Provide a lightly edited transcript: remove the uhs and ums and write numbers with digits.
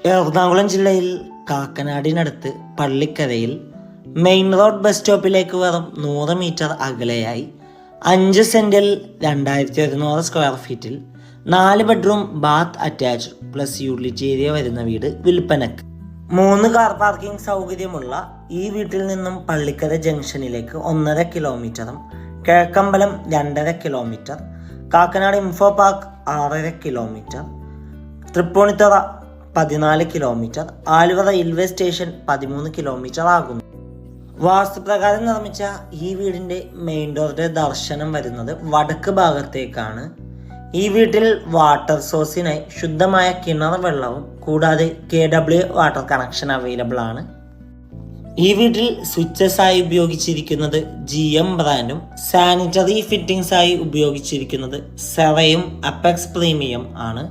എറണാകുളം ജില്ലയിൽ കാക്കനാടിനടുത്ത് പള്ളിക്കരയിൽ main road bus സ്റ്റോപ്പിലേക്ക് വെറും 100 metre അകലെയായി 5 സെന്റിൽ 2100 സ്ക്വയർ ഫീറ്റിൽ 4 bedroom bath attached plus utility area വരുന്ന വീട് വിൽപ്പനക്ക്. 3 കാർ പാർക്കിംഗ് സൗകര്യമുള്ള ഈ വീട്ടിൽ നിന്നും പള്ളിക്കര ജംഗ്ഷനിലേക്ക് 1.5 കിലോമീറ്ററും Kizhakkambalam 2.5 kilometre, Kakkanad info park 6.5 kilometre, Tripunithura 14 kilometre, Aluva railway station 13 kilometre ആകുന്നു. വാസ്തുപ്രകാരം നിർമ്മിച്ച ഈ വീടിന്റെ മെയിൻ ഡോറിന്റെ ദർശനം വരുന്നത് വടക്ക് ഭാഗത്തേക്കാണ്. ഈ വീട്ടിൽ വാട്ടർ സോഴ്സിനായി ശുദ്ധമായ കിണർ വെള്ളവും കൂടാതെ KW വാട്ടർ കണക്ഷൻ അവൈലബിൾ ആണ്. ഈ വീട്ടിൽ സ്വിച്ചസ് ആയി ഉപയോഗിച്ചിരിക്കുന്നത് GM ബ്രാൻഡും സാനിറ്ററി ഫിറ്റിംഗ്സ് ആയി ഉപയോഗിച്ചിരിക്കുന്നത് സെറയും അപ്പെക്സ് പ്രീമിയം ആണ്.